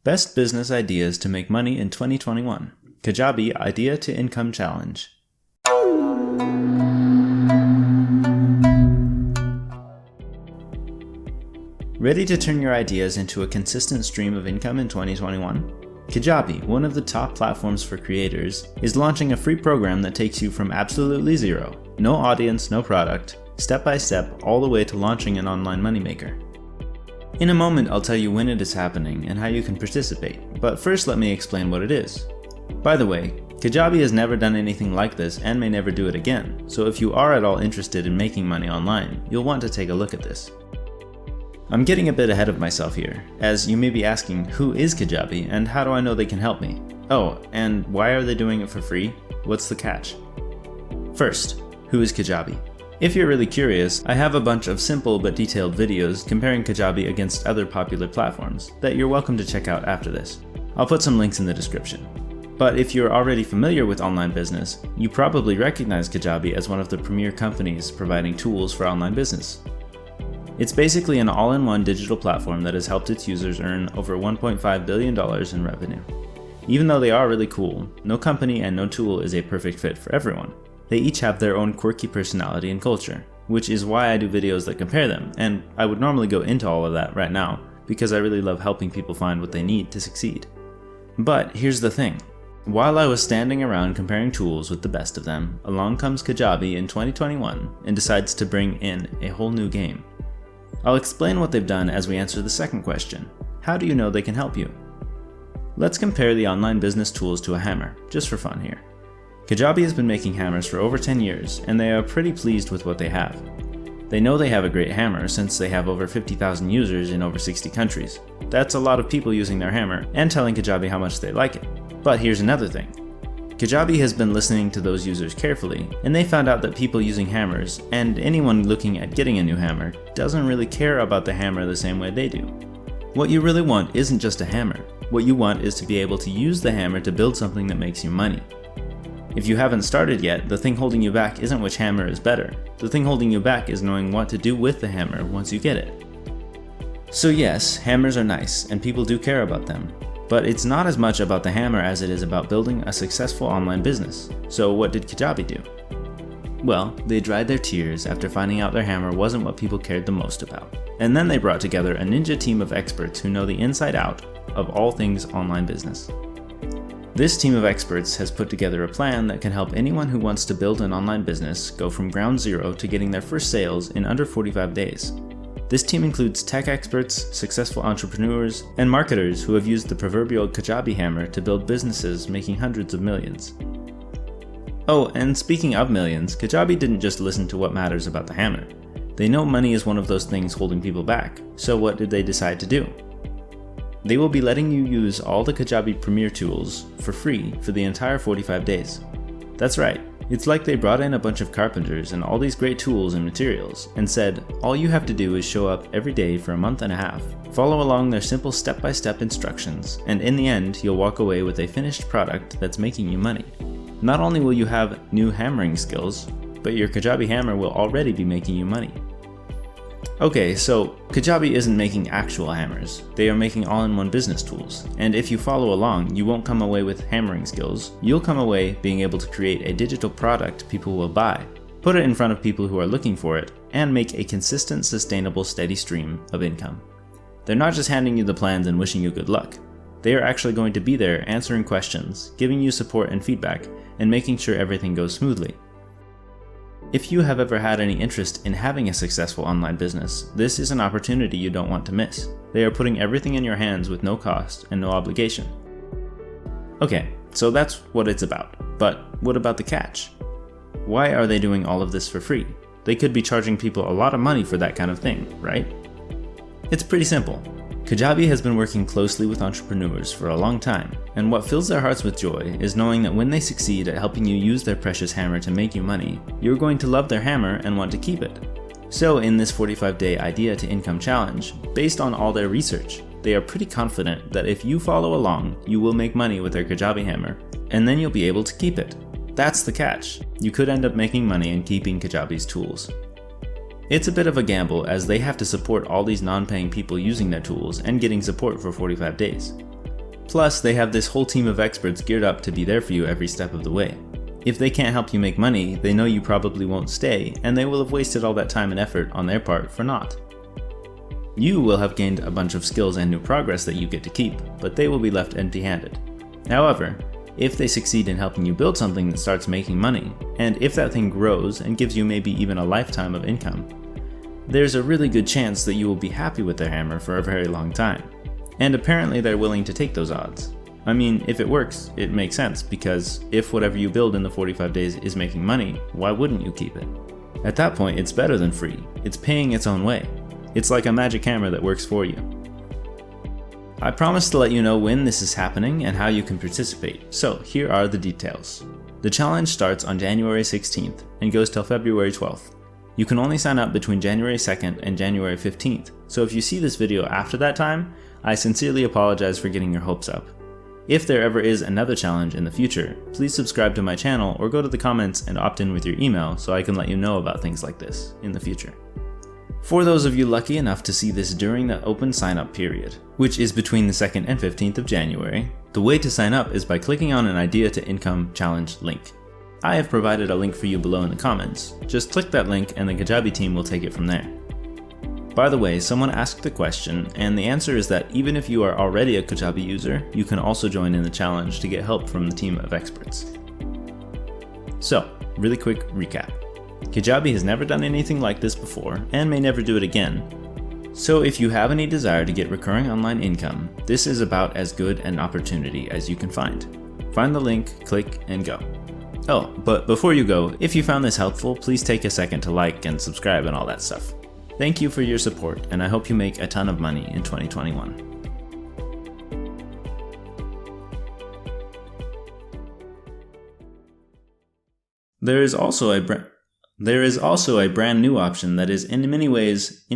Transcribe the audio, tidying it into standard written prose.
Best Business Ideas to Make Money in 2021. Kajabi Idea to Income Challenge. Ready to turn your ideas into a consistent stream of income in 2021? Kajabi, one of the top platforms for creators, is launching a free program that takes you from absolutely zero, no audience, no product, step by step, all the way to launching an online moneymaker. In a moment, I'll tell you when it is happening and how you can participate, but first let me explain what it is. By the way, Kajabi has never done anything like this and may never do it again, so if you are at all interested in making money online, you'll want to take a look at this. I'm getting a bit ahead of myself here, as you may be asking, who is Kajabi and how do I know they can help me? Oh, and why are they doing it for free? What's the catch? First, who is Kajabi? If you're really curious, I have a bunch of simple but detailed videos comparing Kajabi against other popular platforms that you're welcome to check out after this. I'll put some links in the description. But if you're already familiar with online business, you probably recognize Kajabi as one of the premier companies providing tools for online business. It's basically an all-in-one digital platform that has helped its users earn over $1.5 billion in revenue. Even though they are really cool, no company and no tool is a perfect fit for everyone. They each have their own quirky personality and culture, which is why I do videos that compare them, and I would normally go into all of that right now, because I really love helping people find what they need to succeed. But here's the thing. While I was standing around comparing tools with the best of them, along comes Kajabi in 2021 and decides to bring in a whole new game. I'll explain what they've done as we answer the second question. How do you know they can help you? Let's compare the online business tools to a hammer, just for fun here. Kajabi has been making hammers for over 10 years, and they are pretty pleased with what they have. They know they have a great hammer since they have over 50,000 users in over 60 countries. That's a lot of people using their hammer and telling Kajabi how much they like it. But here's another thing. Kajabi has been listening to those users carefully, and they found out that people using hammers, and anyone looking at getting a new hammer, doesn't really care about the hammer the same way they do. What you really want isn't just a hammer. What you want is to be able to use the hammer to build something that makes you money. If you haven't started yet, the thing holding you back isn't which hammer is better. The thing holding you back is knowing what to do with the hammer once you get it. So yes, hammers are nice, and people do care about them. But it's not as much about the hammer as it is about building a successful online business. So what did Kajabi do? Well, they dried their tears after finding out their hammer wasn't what people cared the most about. And then they brought together a ninja team of experts who know the inside out of all things online business. This team of experts has put together a plan that can help anyone who wants to build an online business go from ground zero to getting their first sales in under 45 days. This team includes tech experts, successful entrepreneurs, and marketers who have used the proverbial Kajabi hammer to build businesses making hundreds of millions. Oh, and speaking of millions, Kajabi didn't just listen to what matters about the hammer. They know money is one of those things holding people back, so what did they decide to do? They will be letting you use all the Kajabi Premier tools for free for the entire 45 days. That's right, it's like they brought in a bunch of carpenters and all these great tools and materials and said, all you have to do is show up every day for a month and a half, follow along their simple step-by-step instructions, and in the end you'll walk away with a finished product that's making you money. Not only will you have new hammering skills, but your Kajabi hammer will already be making you money. Okay, so Kajabi isn't making actual hammers, they are making all-in-one business tools, and if you follow along, you won't come away with hammering skills, you'll come away being able to create a digital product people will buy, put it in front of people who are looking for it, and make a consistent, sustainable, steady stream of income. They're not just handing you the plans and wishing you good luck. They are actually going to be there answering questions, giving you support and feedback, and making sure everything goes smoothly. If you have ever had any interest in having a successful online business, this is an opportunity you don't want to miss. They are putting everything in your hands with no cost and no obligation. Okay, so that's what it's about. But what about the catch? Why are they doing all of this for free? They could be charging people a lot of money for that kind of thing, right? It's pretty simple. Kajabi has been working closely with entrepreneurs for a long time, and what fills their hearts with joy is knowing that when they succeed at helping you use their precious hammer to make you money, you're going to love their hammer and want to keep it. So in this 45-day Idea to Income Challenge, based on all their research, they are pretty confident that if you follow along, you will make money with their Kajabi hammer, and then you'll be able to keep it. That's the catch. You could end up making money and keeping Kajabi's tools. It's a bit of a gamble as they have to support all these non-paying people using their tools and getting support for 45 days. Plus, they have this whole team of experts geared up to be there for you every step of the way. If they can't help you make money, they know you probably won't stay, and they will have wasted all that time and effort on their part for naught. You will have gained a bunch of skills and new progress that you get to keep, but they will be left empty-handed. However, if they succeed in helping you build something that starts making money, and if that thing grows and gives you maybe even a lifetime of income, there's a really good chance that you will be happy with their hammer for a very long time. And apparently they're willing to take those odds. I mean, if it works, it makes sense, because if whatever you build in the 45 days is making money, why wouldn't you keep it? At that point, it's better than free. It's paying its own way. It's like a magic hammer that works for you. I promised to let you know when this is happening and how you can participate, so here are the details. The challenge starts on January 16th and goes till February 12th. You can only sign up between January 2nd and January 15th, so if you see this video after that time, I sincerely apologize for getting your hopes up. If there ever is another challenge in the future, please subscribe to my channel or go to the comments and opt in with your email so I can let you know about things like this in the future. For those of you lucky enough to see this during the open sign-up period, which is between the 2nd and 15th of January, the way to sign up is by clicking on an Idea to Income Challenge link. I have provided a link for you below in the comments. Just click that link and the Kajabi team will take it from there. By the way, someone asked the question, and the answer is that even if you are already a Kajabi user, you can also join in the challenge to get help from the team of experts. So, really quick recap. Kajabi has never done anything like this before, and may never do it again. So if you have any desire to get recurring online income, this is about as good an opportunity as you can find. Find the link, click, and go. Oh, but before you go, if you found this helpful, please take a second to like and subscribe and all that stuff. Thank you for your support, and I hope you make a ton of money in 2021. There is also a brand new option that is in many ways,